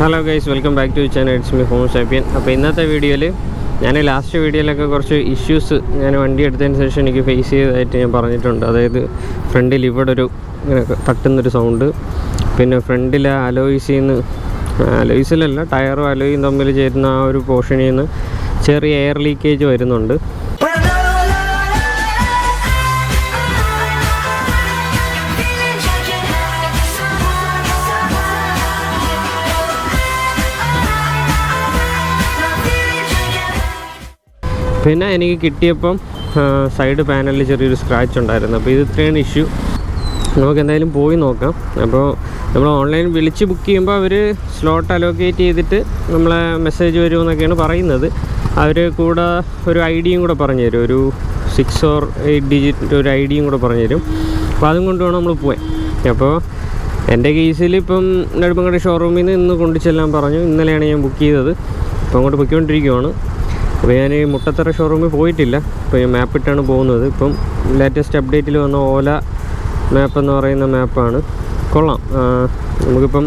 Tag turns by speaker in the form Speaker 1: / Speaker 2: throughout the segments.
Speaker 1: Hello guys, welcome back to channel. It's me home champion. അപ്പോൾ ഇന്നത്തെ വീഡിയോയിൽ ഞാൻ ലാസ്റ്റ് വീഡിയോയിലൊക്കെ കുറച്ച് ഇഷ്യൂസ് ഞാൻ വണ്ടി എടുത്തതിന് ശേഷം എനിക്ക് ഫേസ് ചെയ്തതായിട്ട് ഞാൻ പറഞ്ഞിട്ടുണ്ട്. അതായത് ഫ്രണ്ടിൽ ഇവിടെ ഒരു ഇങ്ങനെ തട്ടുന്നൊരു സൗണ്ട്, പിന്നെ ഫ്രണ്ടിലെ അലോയ്സിലല്ല ടയറും അലോയും തമ്മിൽ ചേരുന്ന ആ ഒരു പോർഷനിൽ നിന്ന് ചെറിയ എയർ ലീക്കേജ് വരുന്നുണ്ട്. പിന്നെ എനിക്ക് കിട്ടിയപ്പം സൈഡ് പാനലിൽ ചെറിയൊരു സ്ക്രാച്ച് ഉണ്ടായിരുന്നു. അപ്പോൾ ഇത് ഇത്രയാണ് ഇഷ്യൂ. നമുക്ക് എന്തായാലും പോയി നോക്കാം. അപ്പോൾ നമ്മൾ ഓൺലൈൻ വിളിച്ച് ബുക്ക് ചെയ്യുമ്പോൾ അവർ സ്ലോട്ട് അലോക്കേറ്റ് ചെയ്തിട്ട് നമ്മളെ മെസ്സേജ് വരുമെന്നൊക്കെയാണ് പറയുന്നത്. അവർ കൂടെ ഒരു ഐഡിയും കൂടെ പറഞ്ഞു തരും, ഒരു 6 or 8 ഡിജിറ്റ് ഒരു ഐഡിയും കൂടെ പറഞ്ഞു തരും. അപ്പോൾ അതും കൊണ്ട് വേണം നമ്മൾ പോയി. അപ്പോൾ എൻ്റെ കേസിൽ ഇപ്പം നെടുമങ്ങാട് ഷോറൂമിൽ നിന്ന് ഇന്ന് കൊണ്ടു ചെല്ലാൻ പറഞ്ഞു. ഇന്നലെയാണ് ഞാൻ ബുക്ക് ചെയ്തത്. അപ്പോൾ അങ്ങോട്ട് പൊയ്ക്കൊണ്ടിരിക്കുകയാണ്. അപ്പോൾ ഞാൻ മുട്ടത്തറ ഷോറൂമിൽ പോയിട്ടില്ല. അപ്പോൾ ഞാൻ മാപ്പ് ഇട്ടാണ് പോകുന്നത്. ഇപ്പം ലേറ്റസ്റ്റ് അപ്ഡേറ്റിൽ വന്ന ഓല മാപ്പ് എന്ന് പറയുന്ന മാപ്പാണ്. കൊള്ളാം. നമുക്കിപ്പം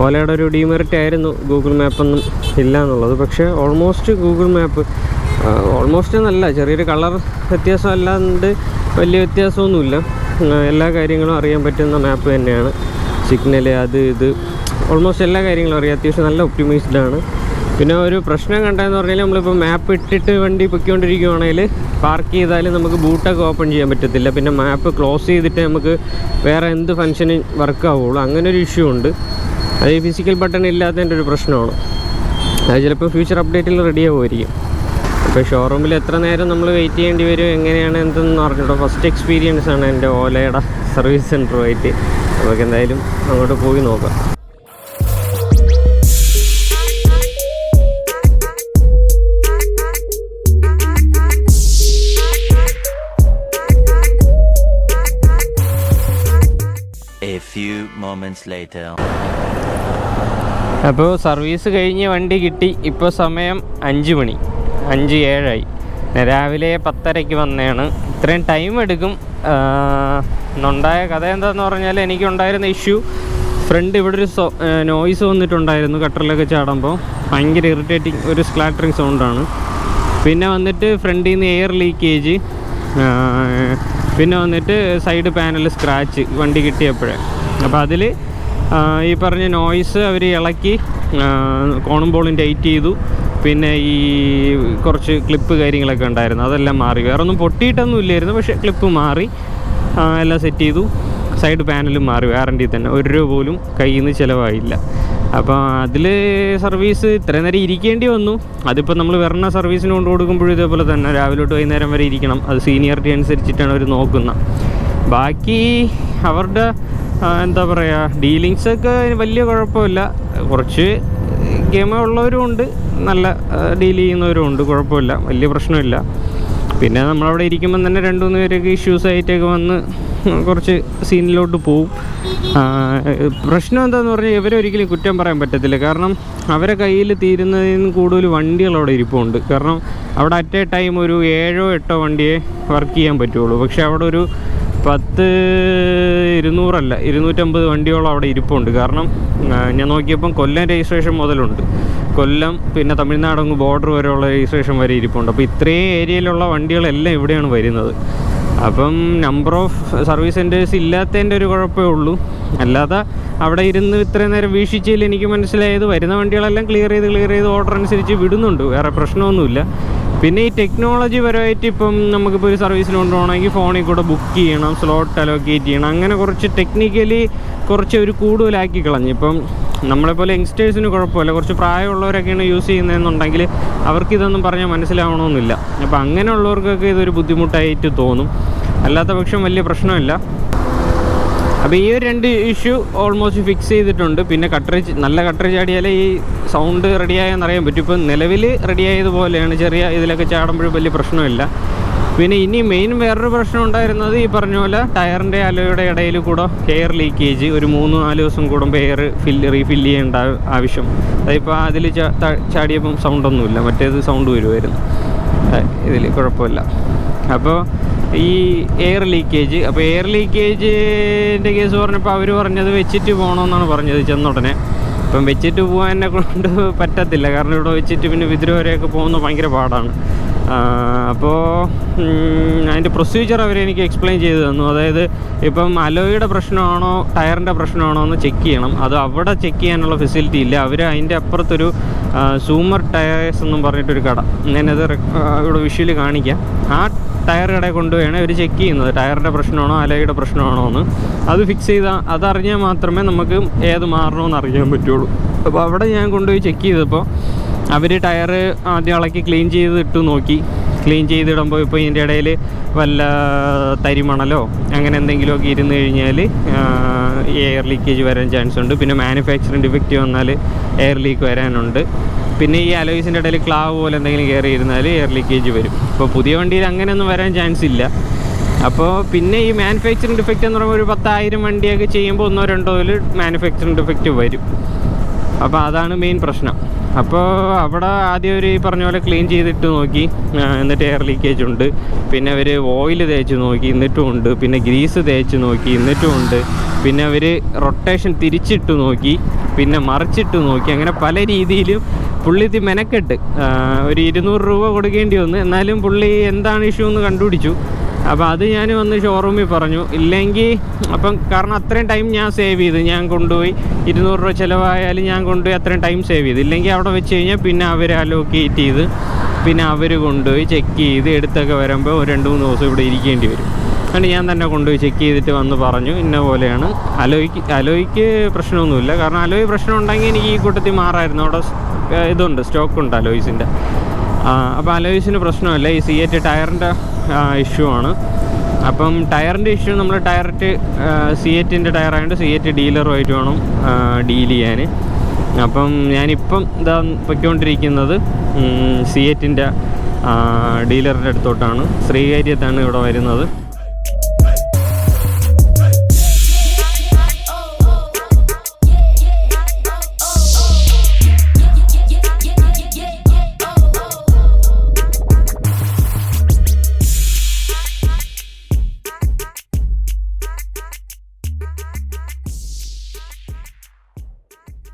Speaker 1: ഓലയുടെ ഒരു ഡീമെറിറ്റ് ആയിരുന്നു ഗൂഗിൾ മാപ്പൊന്നും ഇല്ല എന്നുള്ളത്. പക്ഷേ ഓൾമോസ്റ്റ് ഗൂഗിൾ മാപ്പ് ഓൾമോസ്റ്റ് എന്നല്ല, ചെറിയൊരു കളർ വ്യത്യാസം അല്ലാണ്ട് വലിയ വ്യത്യാസമൊന്നുമില്ല. എല്ലാ കാര്യങ്ങളും അറിയാൻ പറ്റുന്ന മാപ്പ് തന്നെയാണ്. സിഗ്നൽ അത് ഇത് ഓൾമോസ്റ്റ് എല്ലാ കാര്യങ്ങളും അറിയാം. അത്യാവശ്യം നല്ല ഒപ്റ്റിമൈസ്ഡ് ആണ്. പിന്നെ ഒരു പ്രശ്നം കണ്ടതെന്ന് പറഞ്ഞാൽ നമ്മളിപ്പോൾ മാപ്പ് ഇട്ടിട്ട് വണ്ടി പൊയ്ക്കൊണ്ടിരിക്കുകയാണെങ്കിൽ പാർക്ക് ചെയ്താൽ നമുക്ക് ബൂട്ടൊക്കെ ഓപ്പൺ ചെയ്യാൻ പറ്റത്തില്ല. പിന്നെ മാപ്പ് ക്ലോസ് ചെയ്തിട്ട് നമുക്ക് വേറെ എന്ത് ഫംഗ്ഷനും വർക്ക് ആവുള്ളൂ. അങ്ങനെ ഒരു ഇഷ്യൂ ഉണ്ട്. അത് ഈ ഫിസിക്കൽ ബട്ടൺ ഇല്ലാത്തതിൻ്റെ ഒരു പ്രശ്നമാണ്. അത് ചിലപ്പോൾ ഫ്യൂച്ചർ അപ്ഡേറ്റിൽ റെഡി ആവുമായിരിക്കും. അപ്പോൾ ഷോറൂമിൽ എത്ര നേരം നമ്മൾ വെയിറ്റ് ചെയ്യേണ്ടി വരും, എങ്ങനെയാണ് എന്തെന്ന് അറിഞ്ഞിട്ടോ. ഫസ്റ്റ് എക്സ്പീരിയൻസ് ആണ് എൻ്റെ ഓലയുടെ സർവീസ് സെൻറ്ററുമായിട്ട്. നമുക്ക് എന്തായാലും അങ്ങോട്ട് പോയി നോക്കാം. അപ്പോൾ സർവീസ് കഴിഞ്ഞ് വണ്ടി കിട്ടി. ഇപ്പോൾ സമയം 5 മണി, 5:07 രാവിലെ 10:30 വന്നതാണ്. ഇത്രയും ടൈം എടുക്കും. ഉണ്ടായ കഥ എന്താണെന്ന് പറഞ്ഞാൽ, എനിക്കുണ്ടായിരുന്ന ഇഷ്യൂ ഫ്രണ്ട് ഇവിടെ ഒരു നോയ്സ് വന്നിട്ടുണ്ടായിരുന്നു. കട്ടറിലൊക്കെ ചാടുമ്പോൾ ഭയങ്കര ഇറിറ്റേറ്റിംഗ് ഒരു സ്ക്ലാറ്ററിങ് സൗണ്ടാണ്. പിന്നെ വന്നിട്ട് ഫ്രണ്ടിൽ നിന്ന് എയർ ലീക്കേജ്, പിന്നെ വന്നിട്ട് സൈഡ് പാനൽ സ്ക്രാച്ച് വണ്ടി കിട്ടിയപ്പോഴേ. അപ്പോൾ അതിൽ ഈ പറഞ്ഞ നോയ്സ് അവർ ഇളക്കി കോണും ബോളും ടൈറ്റ് ചെയ്തു. പിന്നെ ഈ കുറച്ച് ക്ലിപ്പ് കാര്യങ്ങളൊക്കെ ഉണ്ടായിരുന്നു, അതെല്ലാം മാറി. വേറെ ഒന്നും പൊട്ടിയിട്ടൊന്നും ഇല്ലായിരുന്നു, പക്ഷേ ക്ലിപ്പ് മാറി, എല്ലാം സെറ്റ് ചെയ്തു. സൈഡ് പാനലും മാറി, വാറണ്ടി തന്നെ. 1 രൂപ പോലും കയ്യിൽ നിന്ന് ചിലവായില്ല. അപ്പോൾ അതിൽ സർവീസ് ഇത്രയും നേരം ഇരിക്കേണ്ടി വന്നു. അതിപ്പോൾ നമ്മൾ വരുന്ന സർവീസിന് കൊണ്ട് കൊടുക്കുമ്പോഴും ഇതേപോലെ തന്നെ രാവിലെ തൊട്ട് വൈകുന്നേരം വരെ ഇരിക്കണം. അത് സീനിയറിറ്റി അനുസരിച്ചിട്ടാണ് അവർ നോക്കുന്നത്. ബാക്കി അവരുടെ എന്താ പറയുക, ഡീലിങ്സൊക്കെ വലിയ കുഴപ്പമില്ല. കുറച്ച് ഗെയിം ഉള്ളവരും ഉണ്ട്, നല്ല ഡീൽ ചെയ്യുന്നവരും ഉണ്ട്. കുഴപ്പമില്ല, വലിയ പ്രശ്നമില്ല. പിന്നെ നമ്മളവിടെ ഇരിക്കുമ്പം തന്നെ 2-3 പേരൊക്കെ ഇഷ്യൂസ് ആയിട്ടൊക്കെ വന്ന് കുറച്ച് സീനിലോട്ട് പോവും. പ്രശ്നം എന്താണെന്ന് പറഞ്ഞാൽ ഇവരൊരിക്കലും കുറ്റം പറയാൻ പറ്റത്തില്ല. കാരണം അവരെ കയ്യിൽ തീരുന്നതിന് കൂടുതൽ വണ്ടികൾ അവിടെ ഇരിപ്പുണ്ട്. കാരണം അവിടെ അറ്റ് എ ടൈം ഒരു 7-8 വണ്ടിയെ വർക്ക് ചെയ്യാൻ പറ്റുള്ളൂ. പക്ഷേ അവിടെ ഒരു 250 വണ്ടിയോളം അവിടെ ഇരിപ്പുണ്ട്. കാരണം ഞാൻ നോക്കിയപ്പം കൊല്ലം രജിസ്ട്രേഷൻ മുതലുണ്ട്. കൊല്ലം പിന്നെ തമിഴ്നാട് ബോർഡർ വരെയുള്ള രജിസ്ട്രേഷൻ വരെ ഇരിപ്പുണ്ട്. അപ്പോൾ ഇത്രയും ഏരിയയിലുള്ള വണ്ടികളെല്ലാം ഇവിടെയാണ് വരുന്നത്. അപ്പം നമ്പർ ഓഫ് സർവീസ് സെൻറ്റേഴ്സ് ഇല്ലാത്തതിൻ്റെ ഒരു കുഴപ്പമേ ഉള്ളൂ. അല്ലാതെ അവിടെ ഇരുന്ന് ഇത്രയും നേരം വീക്ഷിച്ചതിൽ എനിക്ക് മനസ്സിലായത് വരുന്ന വണ്ടികളെല്ലാം ക്ലിയർ ചെയ്ത് ഓർഡർ അനുസരിച്ച് വിടുന്നുണ്ട്. വേറെ പ്രശ്നമൊന്നുമില്ല. പിന്നെ ഈ ടെക്നോളജി പരമായിട്ട് ഇപ്പം നമുക്കിപ്പോൾ ഒരു സർവീസിന് കൊണ്ടുപോകണമെങ്കിൽ ഫോണിൽ കൂടെ ബുക്ക് ചെയ്യണം, സ്ലോട്ട് അലോക്കേറ്റ് ചെയ്യണം. അങ്ങനെ കുറച്ച് ടെക്നിക്കലി കുറച്ച് ഒരു കൂടുതലാക്കി കളഞ്ഞു. ഇപ്പം നമ്മളെപ്പോലെ യങ്സ്റ്റേഴ്സിന് കുഴപ്പമില്ല. കുറച്ച് പ്രായമുള്ളവരൊക്കെയാണ് യൂസ് ചെയ്യുന്നതെന്നുണ്ടെങ്കിൽ അവർക്കിതൊന്നും പറഞ്ഞാൽ മനസ്സിലാവണമെന്നില്ല. അപ്പോൾ അങ്ങനെയുള്ളവർക്കൊക്കെ ഇതൊരു ബുദ്ധിമുട്ടായിട്ട് തോന്നും. അല്ലാത്ത പക്ഷം വലിയ പ്രശ്നമില്ല. അപ്പോൾ ഈ ഒരു 2 ഇഷ്യൂ ഓൾമോസ്റ്റ് ഫിക്സ് ചെയ്തിട്ടുണ്ട്. പിന്നെ നല്ല കട്ടറി ചാടിയാലേ ഈ സൗണ്ട് റെഡിയായെന്നറിയാൻ പറ്റും. ഇപ്പം നിലവിൽ റെഡിയായതുപോലെയാണ്. ചെറിയ ഇതിലൊക്കെ ചാടുമ്പോഴും വലിയ പ്രശ്നമില്ല. പിന്നെ ഇനി മെയിൻ വേറൊരു പ്രശ്നം ഉണ്ടായിരുന്നത് ഈ പറഞ്ഞ പോലെ ടയറിൻ്റെ അലോയുടെ ഇടയിൽ കൂടെ എയർ ലീക്കേജ്. ഒരു 3-4 ദിവസം കൂടുമ്പോൾ എയർ റീഫില്ല് ചെയ്യേണ്ട ആവശ്യം. അതിപ്പോൾ അതിൽ ചാടിയപ്പം സൗണ്ടൊന്നുമില്ല, മറ്റേത് സൗണ്ട് വരുമായിരുന്നു. ഇതിൽ കുഴപ്പമില്ല. അപ്പോൾ ഈ എയർ ലീക്കേജ്, അപ്പോൾ എയർ ലീക്കേജിൻ്റെ കേസ് പറഞ്ഞപ്പോൾ അവർ പറഞ്ഞത് വെച്ചിട്ട് പോകണമെന്നാണ് പറഞ്ഞത് ചെന്നുടനെ. ഇപ്പം വെച്ചിട്ട് പോകാൻ എന്നെ കൊണ്ട് പറ്റത്തില്ല, കാരണം ഇവിടെ വെച്ചിട്ട് പിന്നെ വിതുര വരെയൊക്കെ പോകുന്നത് ഭയങ്കര പാടാണ്. അപ്പോൾ അതിൻ്റെ പ്രൊസീജിയർ അവരെനിക്ക് എക്സ്പ്ലെയിൻ ചെയ്ത് തന്നു. അതായത് ഇപ്പം അലോയുടെ പ്രശ്നമാണോ ടയറിൻ്റെ പ്രശ്നമാണോ എന്ന് ചെക്ക് ചെയ്യണം. അത് അവിടെ ചെക്ക് ചെയ്യാനുള്ള ഫെസിലിറ്റി ഇല്ല. അവർ അതിൻ്റെ അപ്പുറത്തൊരു സൂമർ ടയേഴ്സ് എന്നും പറഞ്ഞിട്ടൊരു കട, ഞാനത് ഇവിടെ വിഷ്വലി കാണിക്കാം. ആ ടയർ കടയിൽ കൊണ്ടുപോയാണ് അവർ ചെക്ക് ചെയ്യുന്നത്, ടയറിൻ്റെ പ്രശ്നമാണോ അലോയുടെ പ്രശ്നമാണോ എന്ന്. അത് ഫിക്സ് ചെയ്താൽ അതറിഞ്ഞാൽ മാത്രമേ നമുക്ക് ഏത് മാറണമെന്ന് അറിയാൻ പറ്റുള്ളൂ. അപ്പോൾ അവിടെ ഞാൻ കൊണ്ടുപോയി ചെക്ക് ചെയ്തപ്പോൾ അവർ ടയർ ആദ്യം ഇളക്കി ക്ലീൻ ചെയ്തിട്ട് നോക്കി. ക്ലീൻ ചെയ്തിടുമ്പോൾ ഇപ്പോൾ ഇതിൻ്റെ ഇടയിൽ വല്ല തരിമണലോ അങ്ങനെ എന്തെങ്കിലുമൊക്കെ ഇരുന്ന് കഴിഞ്ഞാൽ എയർ ലീക്കേജ് വരാൻ ചാൻസ് ഉണ്ട്. പിന്നെ മാനുഫാക്ചറിങ് ഡിഫക്റ്റ് വന്നാൽ എയർ ലീക്ക് വരാനുണ്ട്. പിന്നെ ഈ അലോയ്സിൻ്റെ ഇടയിൽ ക്ലാവ് പോലെ എന്തെങ്കിലും കയറി ഇരുന്നാൽ എയർ ലീക്കേജ് വരും. ഇപ്പോൾ പുതിയ വണ്ടിയിൽ അങ്ങനെയൊന്നും വരാൻ ചാൻസ് ഇല്ല. അപ്പോൾ പിന്നെ ഈ മാനുഫാക്ചറിങ് ഡിഫക്റ്റ് എന്ന് പറയുമ്പോൾ ഒരു 10,000 വണ്ടിയൊക്കെ ചെയ്യുമ്പോൾ 1-2 മാനുഫാക്ചറിങ് ഡിഫക്റ്റ് വരും. അപ്പോൾ അതാണ് മെയിൻ പ്രശ്നം. അപ്പോൾ അവിടെ ആദ്യം ഒരു പറഞ്ഞ പോലെ ക്ലീൻ ചെയ്തിട്ട് നോക്കി, എന്നിട്ട് എയർ ലീക്കേജ് ഉണ്ട്. പിന്നെ അവർ ഓയിൽ തേച്ച് നോക്കി, എന്നിട്ടും ഉണ്ട്. പിന്നെ ഗ്രീസ് തേച്ച് നോക്കി, എന്നിട്ടും ഉണ്ട്. പിന്നെ അവർ റൊട്ടേഷൻ തിരിച്ചിട്ട് നോക്കി, പിന്നെ മറിച്ചിട്ട് നോക്കി. അങ്ങനെ പല രീതിയിലും പുള്ളി മെനക്കെട്ട് ഒരു 200 രൂപ കൊടുക്കേണ്ടി വന്നു. എന്നാലും പുള്ളി എന്താണ് ഇഷ്യൂ എന്ന് കണ്ടുപിടിച്ചു. അപ്പോൾ അത് ഞാൻ വന്ന് ഷോറൂമിൽ പറഞ്ഞു. ഇല്ലെങ്കിൽ അപ്പം കാരണം അത്രയും ടൈം ഞാൻ സേവ് ചെയ്ത്, ഞാൻ കൊണ്ടുപോയി 200 രൂപ ചിലവായാലും ഞാൻ കൊണ്ടുപോയി അത്രയും ടൈം സേവ് ചെയ്ത്. ഇല്ലെങ്കിൽ അവിടെ വെച്ച് കഴിഞ്ഞാൽ പിന്നെ അവർ അലോക്കേറ്റ് ചെയ്ത് പിന്നെ അവർ കൊണ്ടുപോയി ചെക്ക് ചെയ്ത് എടുത്തൊക്കെ വരുമ്പോൾ 2-3 ദിവസം ഇവിടെ ഇരിക്കേണ്ടി വരും. അതുകൊണ്ട് ഞാൻ തന്നെ കൊണ്ടുപോയി ചെക്ക് ചെയ്തിട്ട് വന്ന് പറഞ്ഞു ഇന്ന പോലെയാണ്. അലോയ്ക്ക് പ്രശ്നമൊന്നുമില്ല, കാരണം അലോയ് പ്രശ്നം ഉണ്ടെങ്കിൽ എനിക്ക് ഈ കൂട്ടത്തിൽ മാറായിരുന്നു. അവിടെ ഇതുണ്ട്, സ്റ്റോക്കുണ്ട് അലോയ്സിൻ്റെ. അപ്പോൾ അലോയ്സിന് പ്രശ്നമല്ല, ഈ C8 ടയറിൻ്റെ ഇഷ്യൂ ആണ്. അപ്പം ടയറിൻ്റെ ഇഷ്യൂ നമ്മൾ ഡയറക്റ്റ് C8ൻ്റെ ടയറായതുകൊണ്ട് C8 ഡീലറുമായിട്ട് വേണം ഡീൽ ചെയ്യാൻ. അപ്പം ഞാനിപ്പം ഇതാ പൊയ്ക്കൊണ്ടിരിക്കുന്നത് C8ൻ്റെ ഡീലറിൻ്റെ അടുത്തോട്ടാണ്. ശ്രീകാര്യത്താണ് ഇവിടെ വരുന്നത്.